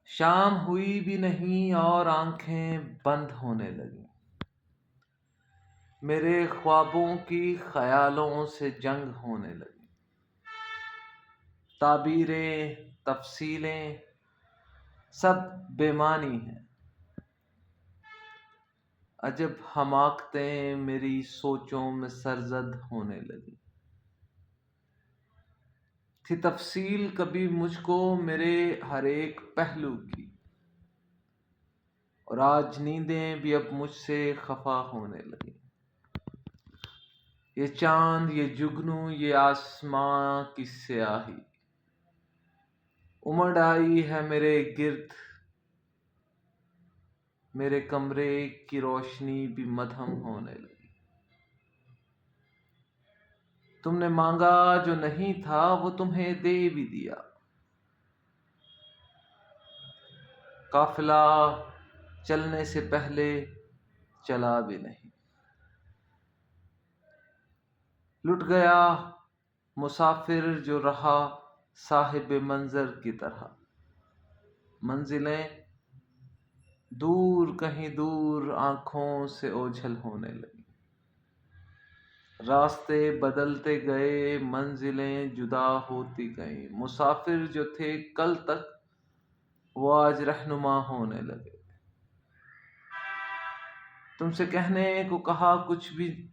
شام ہوئی بھی نہیں اور آنکھیں بند ہونے لگیں۔ میرے خوابوں کی خیالوں سے جنگ ہونے لگی۔ تعبیریں، تفصیلیں سب بے معنی ہیں۔ عجب حماقتیں میری سوچوں میں سرزد ہونے لگی۔ تھی تفصیل کبھی مجھ کو میرے ہر ایک پہلو کی، اور آج نیندیں بھی اب مجھ سے خفا ہونے لگی۔ یہ چاند، یہ جگنو، یہ آسماں کی سیاہی امڑ آئی ہے میرے گرد۔ میرے کمرے کی روشنی بھی مدھم ہونے لگی۔ تم نے مانگا جو نہیں تھا وہ تمہیں دے بھی دیا۔ قافلہ چلنے سے پہلے چلا بھی نہیں۔ لٹ گیا مسافر جو رہا صاحب منظر کی طرح۔ منزلیں دور، کہیں دور آنکھوں سے اوجھل ہونے لگی۔ راستے بدلتے گئے، منزلیں جدا ہوتی گئیں۔ مسافر جو تھے کل تک وہ آج رہنما ہونے لگے۔ تم سے کہنے کو کہا کچھ بھی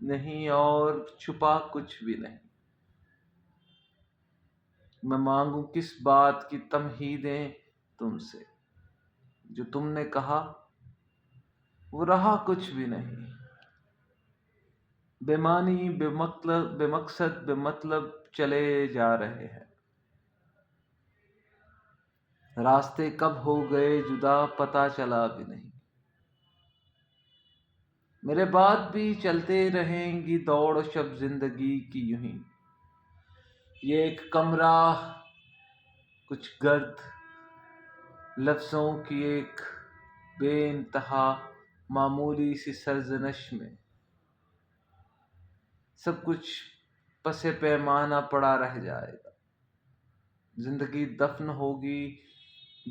نہیں اور چھپا کچھ بھی نہیں۔ میں مانگوں کس بات کی تمہیدیں تم سے؟ جو تم نے کہا وہ رہا کچھ بھی نہیں۔ بے معنی، بے مقصد، بے مطلب چلے جا رہے ہیں۔ راستے کب ہو گئے جدا پتہ چلا بھی نہیں۔ میرے بعد بھی چلتے رہیں گی دوڑ و شب زندگی کی یوں ہی۔ یہ ایک کمرہ کچھ گرد، لفظوں کی ایک بے انتہا معمولی سی سرزنش میں سب کچھ پس پیمانہ پڑا رہ جائے گا۔ زندگی دفن ہوگی،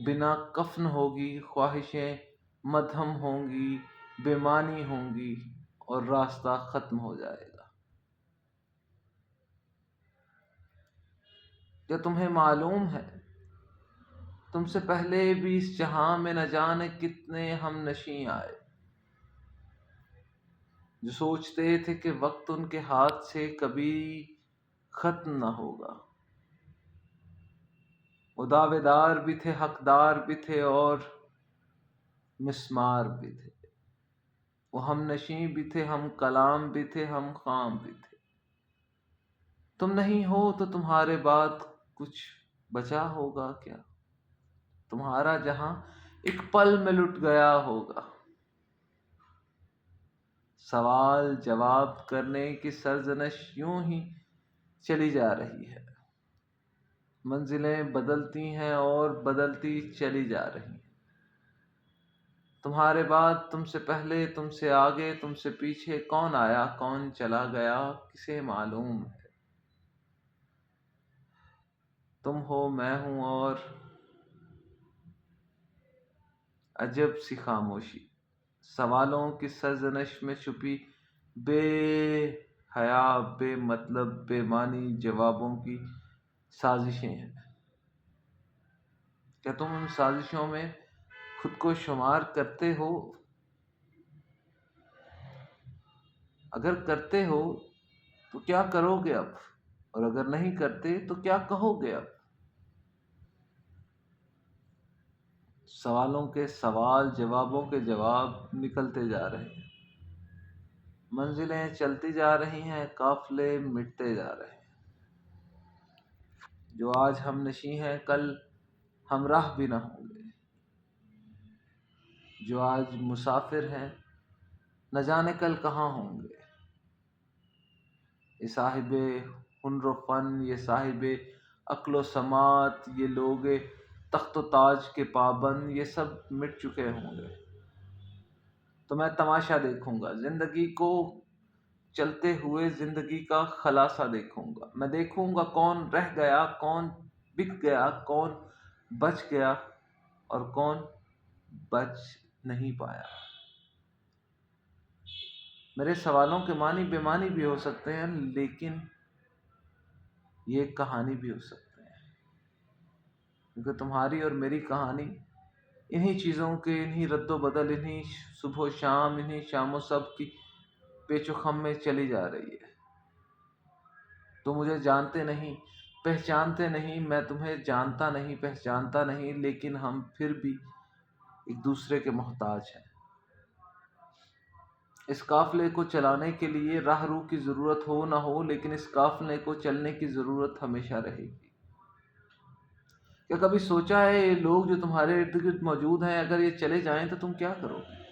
بنا کفن ہوگی، خواہشیں مدھم ہوں گی، بے معنی ہوں گی، اور راستہ ختم ہو جائے گا۔ کیا تمہیں معلوم ہے تم سے پہلے بھی اس جہاں میں نہ جانے کتنے ہم نشیں آئے، جو سوچتے تھے کہ وقت ان کے ہاتھ سے کبھی ختم نہ ہوگا۔ وہ دعوے دار بھی تھے، حقدار بھی تھے، اور مسمار بھی تھے۔ وہ ہم نشیں بھی تھے، ہم کلام بھی تھے، ہم خام بھی تھے۔ تم نہیں ہو تو تمہارے بعد کچھ بچا ہوگا کیا؟ تمہارا جہاں ایک پل میں لٹ گیا ہوگا۔ سوال جواب کرنے کی سرزنش یوں ہی چلی جا رہی ہے۔ منزلیں بدلتی ہیں اور بدلتی چلی جا رہی ہیں۔ تمہارے بعد، تم سے پہلے، تم سے آگے، تم سے پیچھے، کون آیا کون چلا گیا کسے معلوم ہے؟ تم ہو، میں ہوں، اور عجب سی خاموشی سوالوں کی سرزنش میں چھپی بے حیا، بے مطلب، بے معنی جوابوں کی سازشیں ہیں۔ کیا تم ان سازشوں میں خود کو شمار کرتے ہو؟ اگر کرتے ہو تو کیا کرو گے اب؟ اور اگر نہیں کرتے تو کیا کہو گے اب؟ سوالوں کے سوال، جوابوں کے جواب نکلتے جا رہے ہیں۔ منزلیں چلتی جا رہی ہیں، قافلے مٹتے جا رہے ہیں۔ جو آج ہم نشیں ہیں کل ہمراہ بھی نہ ہوں گے۔ جو آج مسافر ہیں نہ جانے کل کہاں ہوں گے۔ یہ صاحب ہنر و فن، یہ صاحب عقل و سماعت، یہ لوگ تخت و تاج کے پابند، یہ سب مٹ چکے ہوں گے۔ تو میں تماشا دیکھوں گا، زندگی کو چلتے ہوئے زندگی کا خلاصہ دیکھوں گا۔ میں دیکھوں گا کون رہ گیا، کون بک گیا، کون بچ گیا، اور کون بچ نہیں پایا۔ میرے سوالوں کے معنی بے معنی بھی ہو سکتے ہیں، لیکن یہ ایک کہانی بھی ہو سکتے ہیں، کیونکہ تمہاری اور میری کہانی انہی چیزوں کے، انہی رد و بدل، انہی صبح و شام، انہی شام و صبح کی پیچ و خم میں چلی جا رہی ہے۔ تم مجھے جانتے نہیں، پہچانتے نہیں، میں تمہیں جانتا نہیں، پہچانتا نہیں، لیکن ہم پھر بھی ایک دوسرے کے محتاج ہیں۔ اس قافلے کو چلانے کے لیے راہ رو کی ضرورت ہو نہ ہو، لیکن اس قافلے کو چلنے کی ضرورت ہمیشہ رہے گی۔ کیا کبھی سوچا ہے یہ لوگ جو تمہارے ارد گرد موجود ہیں، اگر یہ چلے جائیں تو تم کیا کرو گے؟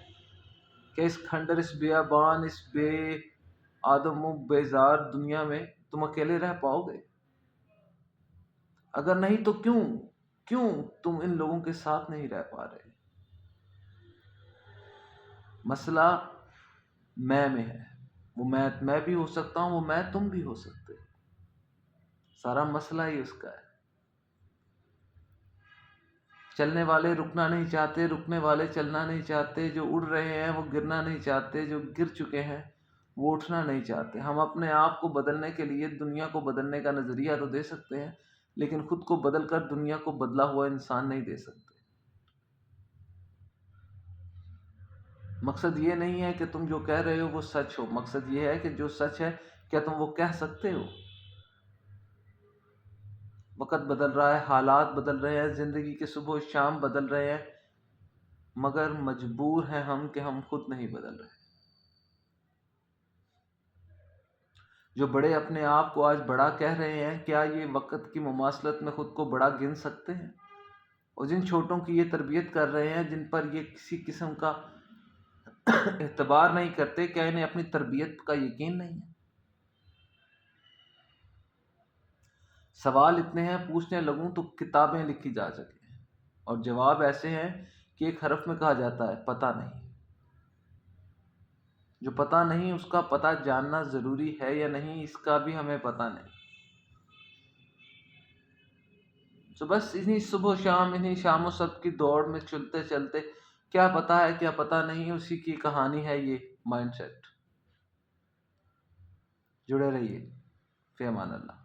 کیا اس کھنڈر، اس بیابان، اس بے آدم و بیزار دنیا میں تم اکیلے رہ پاؤ گے؟ اگر نہیں تو کیوں تم ان لوگوں کے ساتھ نہیں رہ پا رہے؟ مسئلہ میں ہے، وہ میں بھی ہو سکتا ہوں، وہ میں تم بھی ہو سکتے، سارا مسئلہ ہی اس کا ہے۔ چلنے والے رکنا نہیں چاہتے، رکنے والے چلنا نہیں چاہتے، جو اڑ رہے ہیں وہ گرنا نہیں چاہتے، جو گر چکے ہیں وہ اٹھنا نہیں چاہتے۔ ہم اپنے آپ کو بدلنے کے لیے دنیا کو بدلنے کا نظریہ تو دے سکتے ہیں، لیکن خود کو بدل کر دنیا کو بدلا ہوا انسان نہیں دے سکتے۔ مقصد یہ نہیں ہے کہ تم جو کہہ رہے ہو وہ سچ ہو، مقصد یہ ہے کہ جو سچ ہے کیا تم وہ کہہ سکتے ہو؟ وقت بدل رہا ہے، حالات بدل رہے ہیں، زندگی کے صبح و شام بدل رہے ہیں، مگر مجبور ہیں ہم کہ ہم خود نہیں بدل رہے۔ جو بڑے اپنے آپ کو آج بڑا کہہ رہے ہیں، کیا یہ وقت کی مماثلت میں خود کو بڑا گن سکتے ہیں؟ اور جن چھوٹوں کی یہ تربیت کر رہے ہیں، جن پر یہ کسی قسم کا اعتبار نہیں کرتے، کیا انہیں اپنی تربیت کا یقین نہیں ہے؟ سوال اتنے ہیں، پوچھنے لگوں تو کتابیں لکھی جا سکیں، اور جواب ایسے ہیں کہ ایک حرف میں کہا جاتا ہے پتہ نہیں۔ جو پتہ نہیں اس کا پتہ جاننا ضروری ہے یا نہیں، اس کا بھی ہمیں پتہ نہیں۔ تو بس انہی صبح و شام، انہی شام و صبح کی دوڑ میں چلتے چلتے کیا پتہ ہے کیا پتہ نہیں، اسی کی کہانی ہے یہ مائنڈ سیٹ۔ جڑے رہیے، فی امان اللہ۔